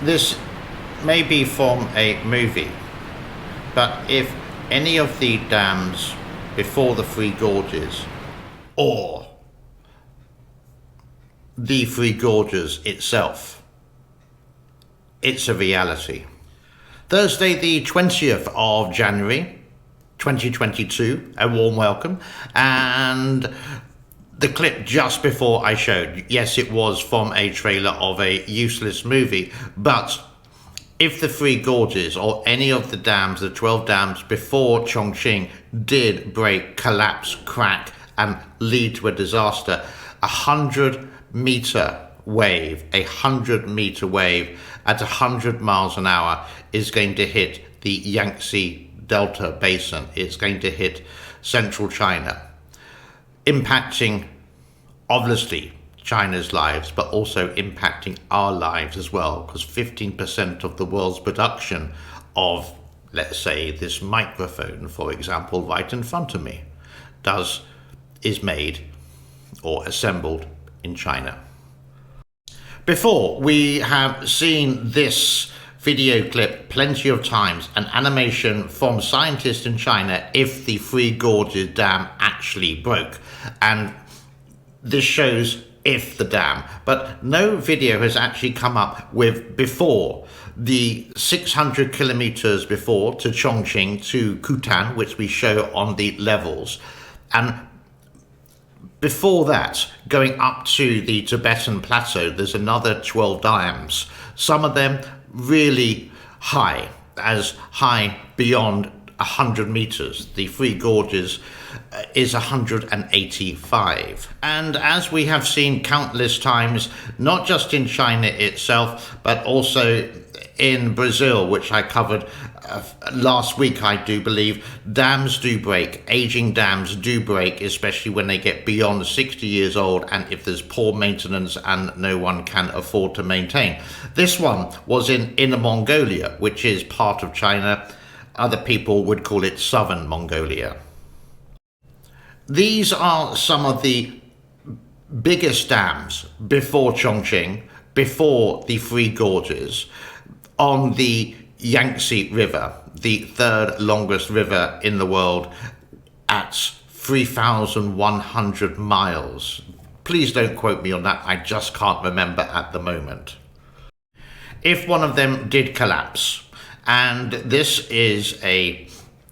This may be from a movie, but if any of the dams before the Three Gorges or the Three Gorges itself, it's a reality. Thursday the 20th of January 2022, a warm welcome, and the clip just before I showed, yes, it was from a trailer of a useless movie, but if the Three Gorges or any of the dams, the 12 dams before Chongqing did break, collapse, crack and lead to a disaster, 100-meter wave at 100 miles an hour is going to hit the Yangtze Delta basin. It's going to hit central China, impacting obviously China's lives, but also impacting our lives as well, because 15% of the world's production of, let's say, this microphone, for example, right in front of me, is made or assembled in China. Before, we have seen this video clip plenty of times, an animation from scientists in China if the Three Gorges Dam actually broke. And this shows if the dam, but no video has actually come up with before, the 600 kilometers before to Chongqing to Kutan, which we show on the levels, and before that, going up to the Tibetan plateau, there's another 12 dams, some of them really high, as high beyond 100 meters. The Three Gorges is 185. And as we have seen countless times, not just in China itself, but also in Brazil, which I covered last week, I do believe, dams do break. Aging dams do break, especially when they get beyond 60 years old and if there's poor maintenance and no one can afford to maintain. This one was in Inner Mongolia, which is part of China. Other people would call it Southern Mongolia. These are some of the biggest dams before Chongqing, before the Three Gorges, on the Yangtze River, the third longest river in the world, at 3,100 miles. Please don't quote me on that, I just can't remember at the moment. If one of them did collapse, and this is a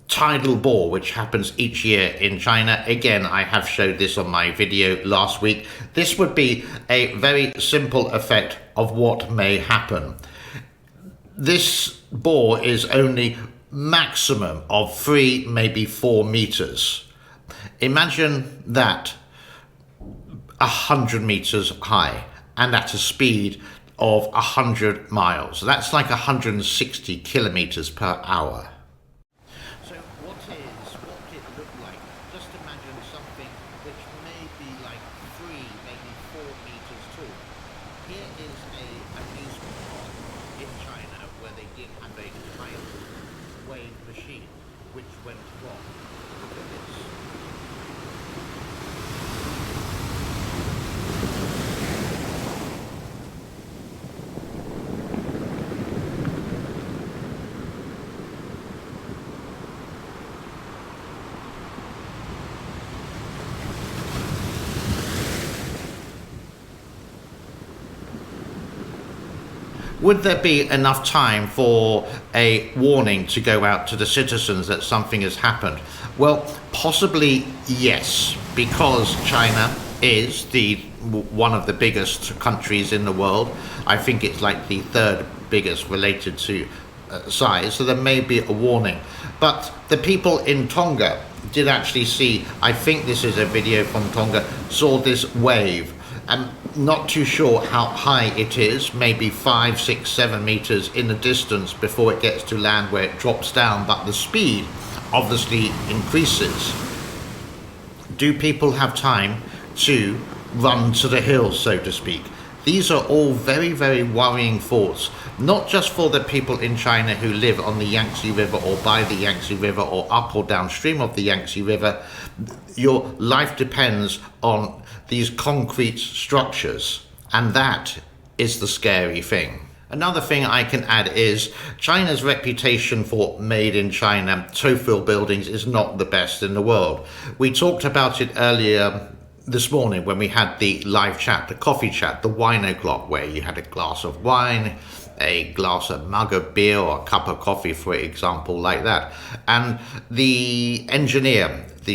tidal bore which happens each year in China. Again, I have showed this on my video last week. This would be a very simple effect of what may happen. This bore is only maximum of 3, maybe 4 meters. Imagine that 100 meters high and at a speed of 100 miles. That's like 160 kilometers per hour. So what it look like? Just imagine something which may be like 3, maybe 4 meters tall. Here is a amusement park in China where they did have a tidal wave machine which went wrong. Look at this. Would there be enough time for a warning to go out to the citizens that something has happened? Well, possibly yes, because China is one of the biggest countries in the world. I think it's like the third biggest related to size, so there may be a warning. But the people in Tonga did actually see, I think this is a video from Tonga, saw this wave. I'm not too sure how high it is, maybe 5, 6, 7 meters in the distance before it gets to land where it drops down, but the speed obviously increases. Do people have time to run to the hills, so to speak? These are all very, very worrying thoughts, not just for the people in China who live on the Yangtze River or by the Yangtze River or up or downstream of the Yangtze River. Your life depends on these concrete structures, and that is the scary thing. Another thing I can add is China's reputation for made in China tofu buildings is not the best in the world. We talked about it earlier this morning when we had the live chat, the coffee chat, the wine o'clock, where you had a glass of wine, a mug of beer, or a cup of coffee, for example, like that. And the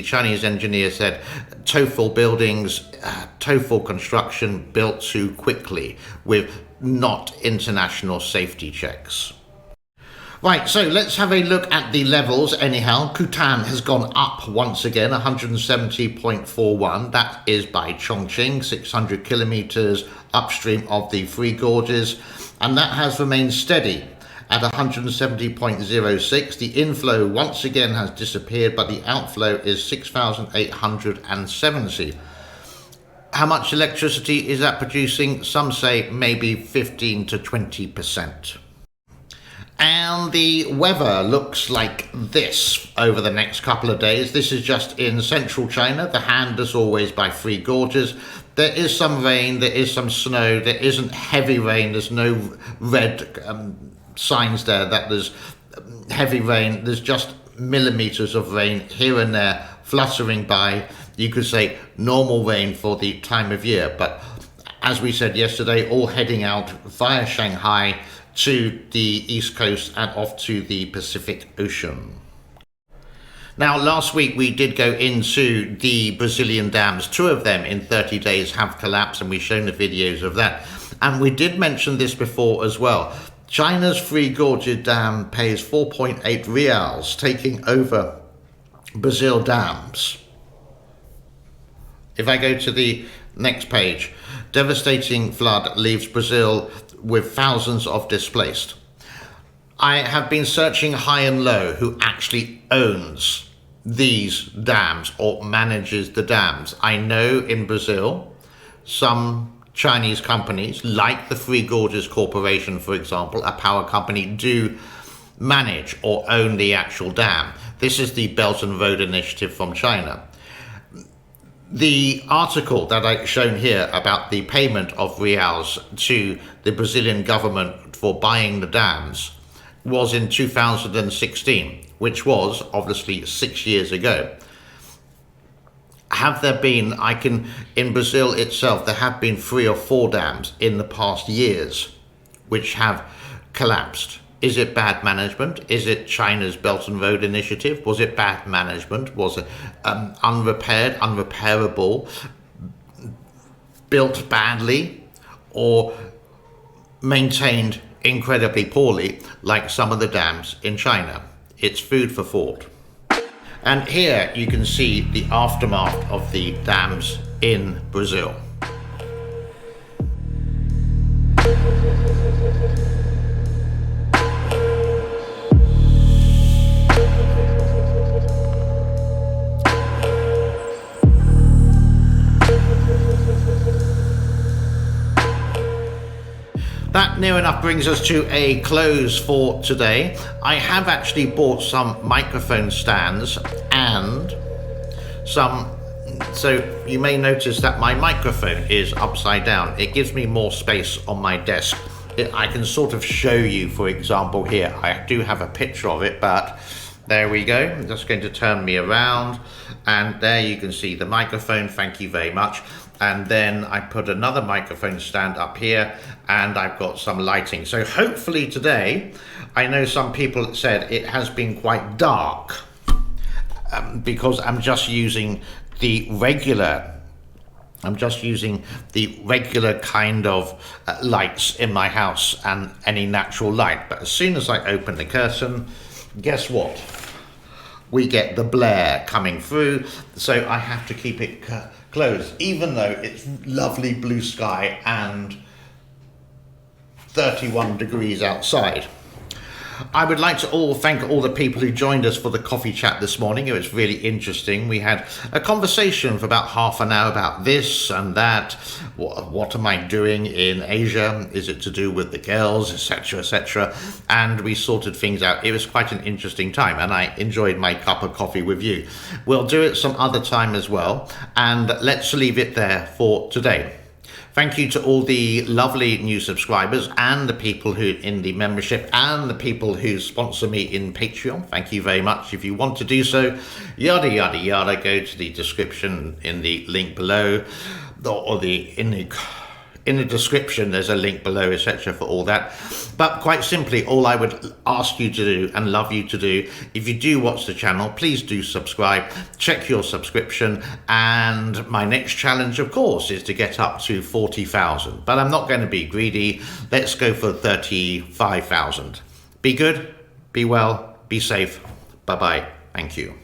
Chinese engineer said tofu buildings, tofu construction built too quickly with not international safety checks. Right, so let's have a look at the levels anyhow. Kutan has gone up once again, 170.41. That is by Chongqing, 600 kilometers upstream of the Three Gorges. And that has remained steady at 170.06. The inflow once again has disappeared, but the outflow is 6,870. How much electricity is that producing? Some say maybe 15 to 20%. And the weather looks like this over the next couple of days. This is just in central China, the hand as always by Three Gorges. There is some rain, there is some snow, there isn't heavy rain, there's no red signs there that there's heavy rain. There's just millimeters of rain here and there fluttering by. You could say normal rain for the time of year, but as we said yesterday, all heading out via Shanghai to the east coast and off to the Pacific Ocean. Now, last week we did go into the Brazilian dams. 2 of them in 30 days have collapsed, and we've shown the videos of that. And we did mention this before as well. China's Three Gorges Dam pays 4.8 reals, taking over Brazil dams. If I go to the next page, devastating flood leaves Brazil with thousands of displaced. I have been searching high and low who actually owns these dams or manages the dams. I know in Brazil, some Chinese companies, like the Three Gorges Corporation, for example, a power company, do manage or own the actual dam. This is the Belt and Road Initiative from China. The article that I've shown here about the payment of reals to the Brazilian government for buying the dams was in 2016, which was obviously 6 years ago. Have there been, in Brazil itself, there have been 3 or 4 dams in the past years which have collapsed. Is it bad management? Is it China's Belt and Road Initiative? Was it bad management? Was it unrepaired, unrepairable, built badly, or maintained incredibly poorly, like some of the dams in China? It's food for thought. And here you can see the aftermath of the dams in Brazil. That near enough brings us to a close for today. I have actually bought some microphone stands and so you may notice that my microphone is upside down. It gives me more space on my desk. I can sort of show you, for example, here. I do have a picture of it, but there we go. I'm just going to turn me around, and there you can see the microphone. Thank you very much. And then I put another microphone stand up here, and I've got some lighting. So hopefully today, I know some people said it has been quite dark because I'm just using the regular kind of lights in my house and any natural light. But as soon as I open the curtain, guess what? We get the blare coming through, so I have to keep it closed, even though it's lovely blue sky and 31 degrees outside. I would like to thank all the people who joined us for the coffee chat this morning. It was really interesting. We had a conversation for about half an hour about this and that. What am I doing in Asia? Is it to do with the girls, etc., etc.? And we sorted things out. It was quite an interesting time, and I enjoyed my cup of coffee with you. We'll do it some other time as well, and let's leave it there for today. Thank you to all the lovely new subscribers and the people who in the membership and the people who sponsor me in Patreon. Thank you very much. If you want to do so, yada yada yada, go to the description in the link below, or in the description there's a link below, etc., for all that. But quite simply, all I would ask you to do and love you to do, if you do watch the channel, please do subscribe, check your subscription, and my next challenge, of course, is to get up to 40,000. But I'm not going to be greedy. Let's go for 35,000. Be good, be well, be safe. Bye-bye. Thank you.